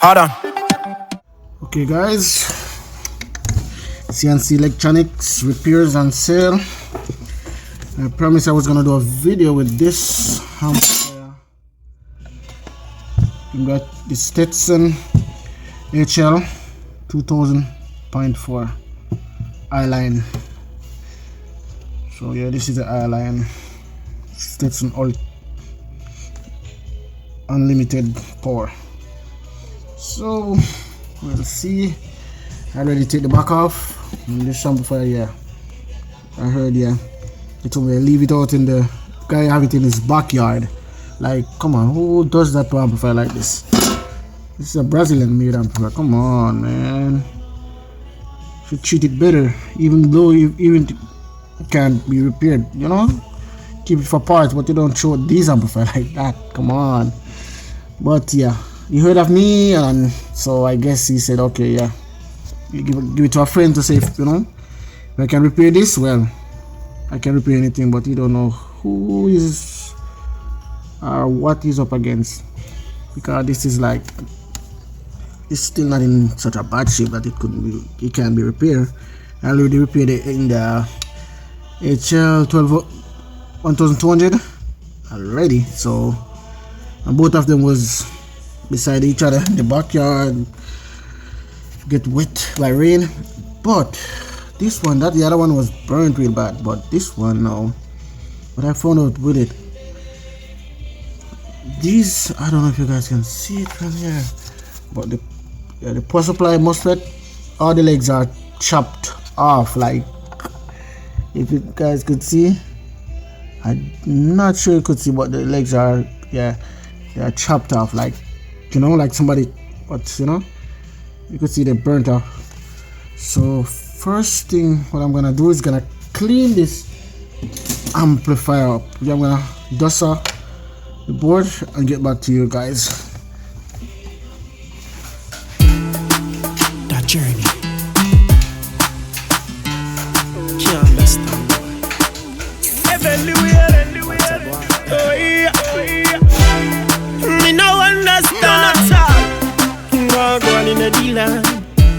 Hold on. Okay guys, CNC Electronics repairs and sale. I promised I was gonna do a video with this amplifier. You got the Stetsom HL 2000.4 I-line. So yeah, this is the I-line Stetsom unlimited power. So we'll see. I already take the back off. And this amplifier, yeah, I heard, yeah, he told me to leave it out in the guy have it in his backyard. Like, come on, who does that to amplifier like this? This is a Brazilian made amplifier. Come on, man, should treat it better, even though even it can't be repaired, you know, keep it for parts, but you don't show these amplifiers like that. Come on. But yeah, he heard of me, and so I guess he said, okay, yeah, you give it to a friend to say, you know, if I can repair this, well, I can repair anything, but you don't know who is or what he's up against, because this is like, it's still not in such a bad shape that it can be repaired. I already repaired it in the HL 1200 already, so, and both of them was beside each other in the backyard, get wet by rain. But this one, the other one was burnt real bad, but this one now, what I found out with it, these, I don't know if you guys can see it from here, but the power supply MOSFET, all the legs are chopped off. Like, if you guys could see, I'm not sure you could see, but the legs are, yeah, they are chopped off, like, you know, like somebody, but you know, you could see they burnt off. So first thing what I'm gonna do is gonna clean this amplifier up. Yeah, I'm gonna dust off the board and get back to you guys. That journey can't understand. Oh yeah, oh yeah. Me no understand. Go on in the dealer,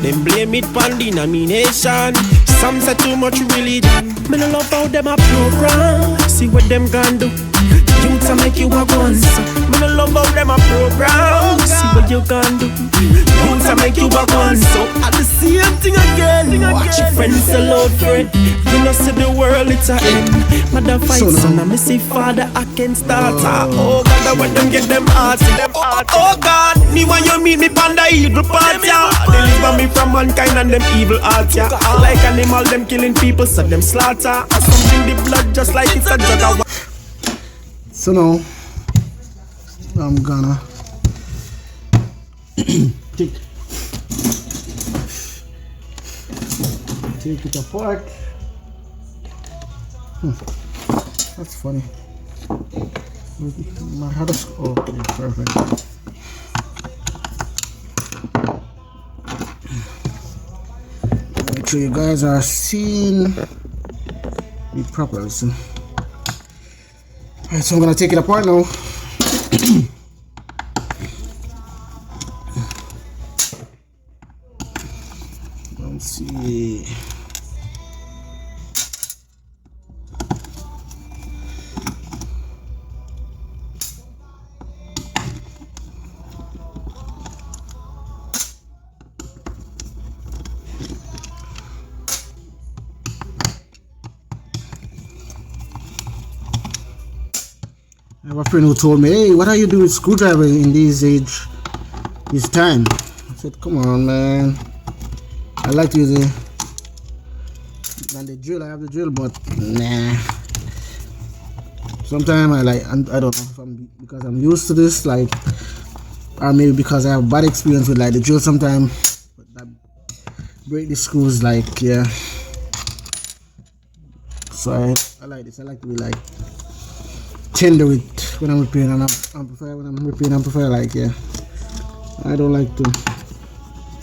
them blame it pon denomination. Some say too much religion. Me no love how them a program. See what them can do. Youths a make you a gun. Me no love how them a program. See what you can do. Youths a make you a gun. So at the same thing again. Watch your friends sell out friend. You know see the world it's a end. Mother fight son and me see father I can start. Oh God, I want them get them hearts. Oh God, me want you meet me pon the evil part. Deliver me from mankind and them evil hearts. Like animal them killing people so them slaughter. Something the blood just like it's a drug. So now I'm gonna take it apart. That's funny. My head is okay, perfect. Make sure you guys are seeing me properly. So. Alright, so I'm gonna take it apart now. Let's see. I have a friend who told me, hey, what are you doing with screwdriver in this time? I said, come on, man. I like to use it. And the drill, I have the drill, but nah. Sometimes I don't know if because I'm used to this, like, or maybe because I have bad experience with like the drill sometimes. But that break the screws, like, yeah. So I like this. I like to be like tender with when I'm repairing an amplifier. When I'm repairing an amplifier, like, yeah, I don't like to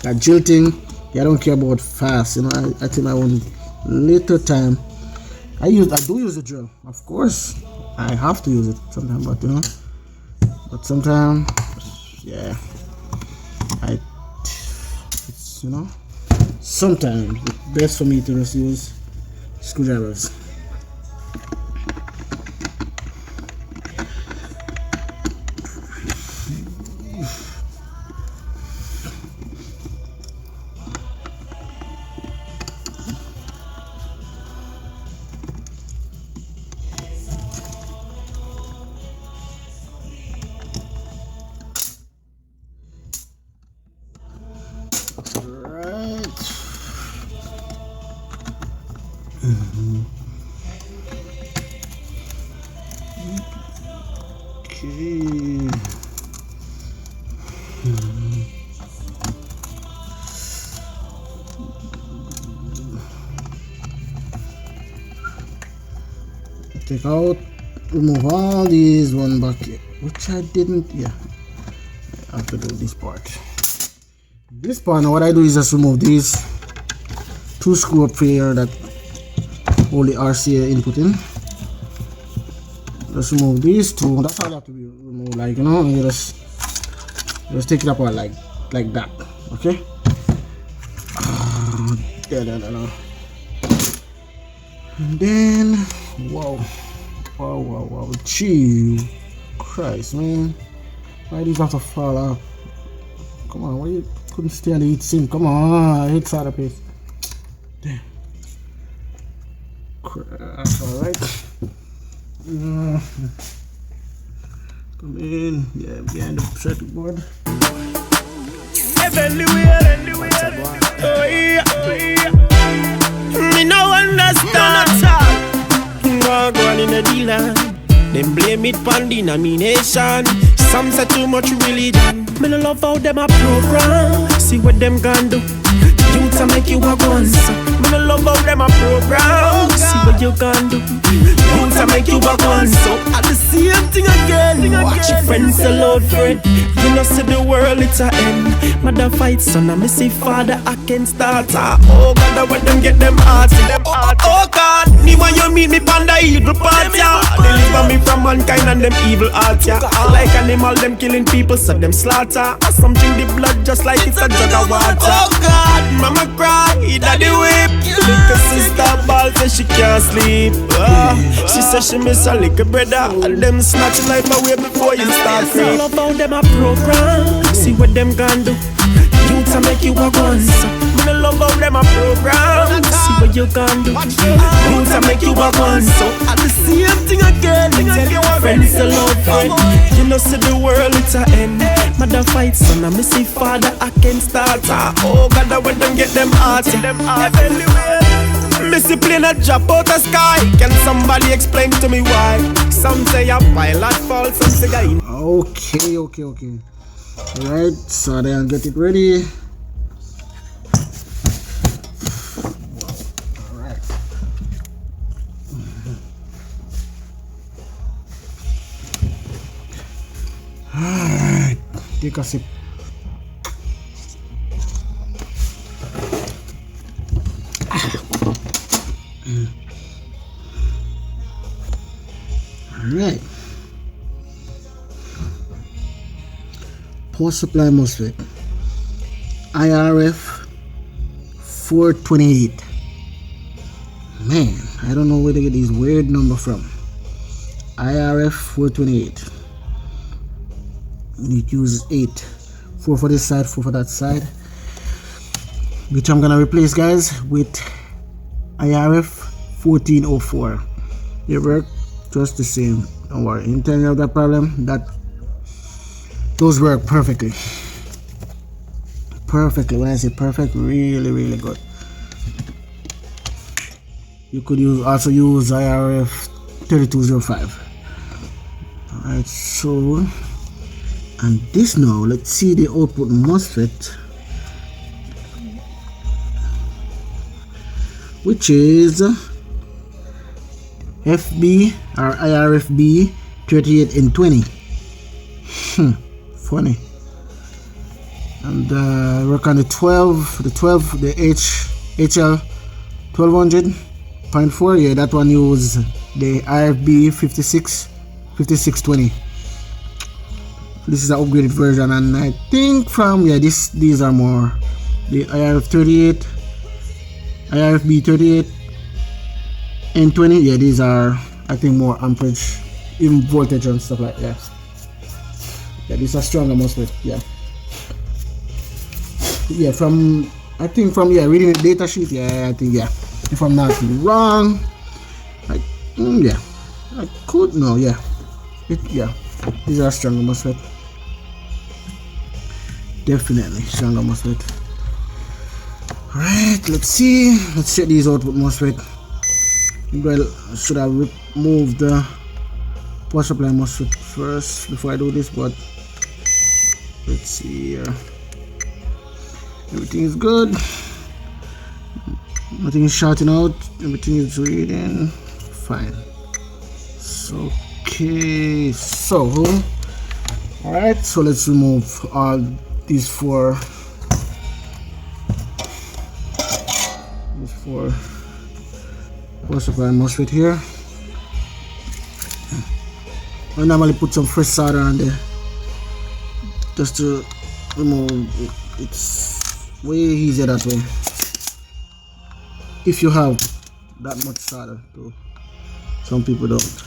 like jilting. Yeah, I don't care about fast. You know, I think I want little time. I do use the drill, of course. I have to use it sometimes, but you know, sometimes, yeah, I you know. Sometimes it's best for me to just use screwdrivers. Okay. Take out, remove all these one back here, which I didn't. Yeah, I have to do this part. This part now, what I do is just remove these two screw up here that hold the RCA input in. Just remove these two. That's how they have to be removed, like, you know. You just take it apart like that. Okay. Yeah. And then, wow, gee, Christ, man, why these have to fall off? Come on, why you couldn't stay on the heat sink? Come on, hit side of it. Damn. Crap. All right. Come in, yeah, behind the circuit board. Me no understand at all. Go on in the dealer, them blame it pon denomination. Some say too much religion. Me no love how them a program. See what them can do. Youths a make you a gun. Me no love how them a program. See what you can do. Youths a make you a gun. So at the same thing again. Watch your friends a load friend. You know see the world it's a end. Mother fight son and me see father I can start. Oh God, I want them get them hearts. Oh God, me when you meet me pon the evil part, yeah. Deliver me from mankind and them evil hearts, yeah. Like animal, them killing people, so them slaughter. Some drink the blood just like it's a jug of water. Oh God, mama cry, daddy whip. Little sister ball say she can't sleep. She says she miss her little brother. And them snatch life away before you start crying. All about them a program. See what them can do. Youths a make you a gun. Me no love how them a program. See what you can do. Youths a make you a gun. So at the same thing again. Friends a love friend. You know see the world it's a end. Mother fight son and me see father I can start. Oh God, I want them get them hearts. Missy plane a drop out the sky. Can somebody explain to me why? Some say a pilot fall, some say guy. Okay. Alright, so then get it ready. Alright. Alright, take a sip. Alright. Power supply MOSFET IRF 428. Man, I don't know where they get these weird number from. IRF 428. You use 8. 4 for this side, 4 for that side. Which I'm gonna replace, guys, with IRF 1404. They work just the same. Don't worry. Anytime you have that problem, those work perfectly. When I say perfect, really good. You could also use IRF 3205. Alright, so and this now, let's see the output MOSFET, which is FB or IRFB 38N20. Funny. And work on the HL 1200.4. Yeah, that one use the IRFB 5620. This is an upgraded version, and I think from these are more the IRF38, IRFB38, N20. Yeah, these are, I think, more amperage, even voltage and stuff like that. Yeah, these are stronger MOSFET. Yeah. Yeah, I think from reading the data sheet. Yeah, I think, yeah, if I'm not wrong, yeah, I could know. Yeah, yeah, these are stronger MOSFET. Definitely stronger MOSFET. Alright, let's see. Let's check these out with MOSFET. Well, should I remove the power supply MOSFET first before I do this? But let's see here. Everything is good. Nothing is shouting out. Everything is reading fine. So, okay. So, alright. So let's remove all these four power supply MOSFET here. I normally put some fresh solder on there just to remove it. It's way easier that way if you have that much solder too. Some people don't.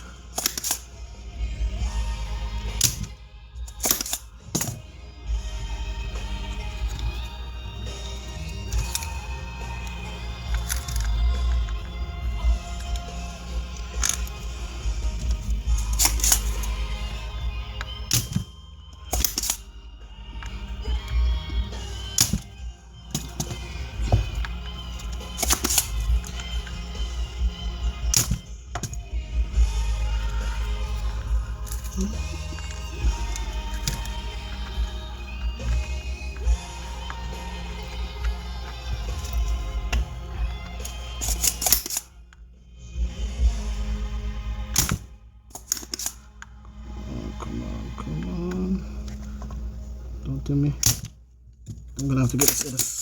Come on. Don't tell me. I'm gonna have to get this.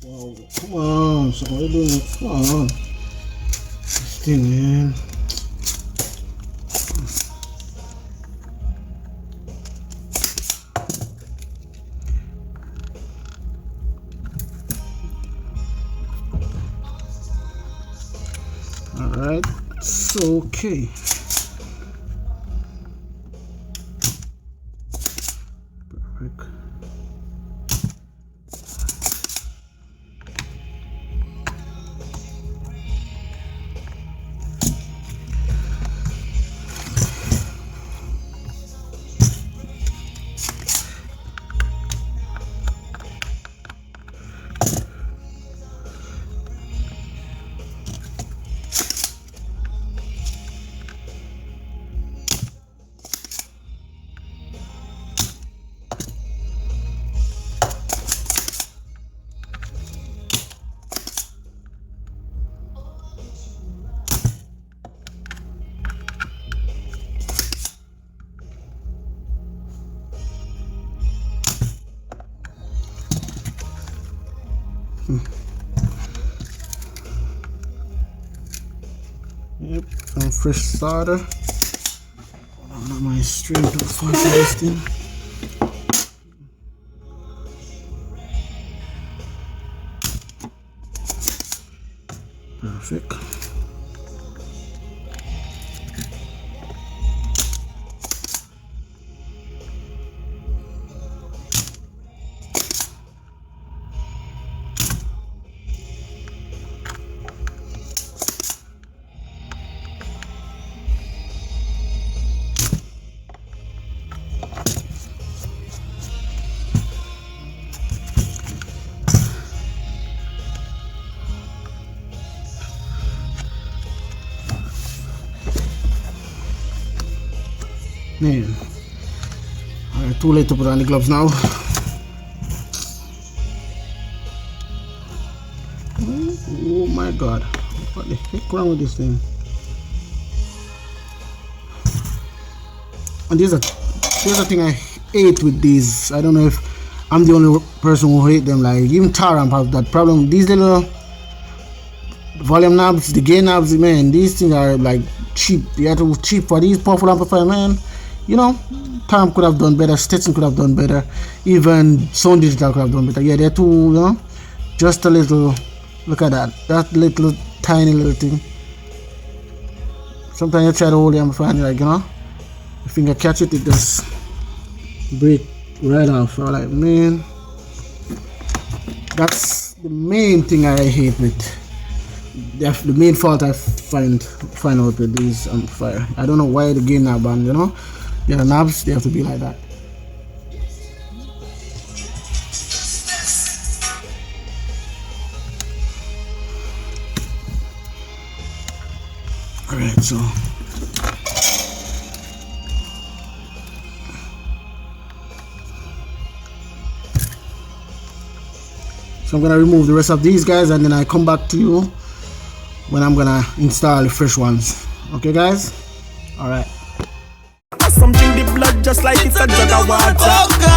Wow, come on, so what are you doing? Come on. This thing, man. Alright, so okay. Perfect. Yep, some fresh solder. Hold on, my string to for this thing. Perfect. Man, alright, too late to put on the gloves now. God. What the heck wrong with this thing? And here's a thing I hate with these. I don't know if I'm the only person who hate them. Like even Taramp have that problem. These little volume knobs, the gain knobs, man, these things are like cheap. You have to cheap for these powerful amplifier, man. You know, Taramp could have done better, Stetsom could have done better, even Sound Digital could have done better. Yeah, they're too, you know, just a little. Look at that little tiny little thing. Sometimes you try to hold the amplifier and you're like, you know, your finger catch it, it just break right off. So like, man, that's the main thing I hate with. The main fault I find out with these amplifier. I don't know why the gain knob and, you know, the knobs, they have to be like that. Alright, so I'm gonna remove the rest of these guys and then I come back to you when I'm gonna install the fresh ones. Okay guys? Alright. Something the blood just like it's a jug of water.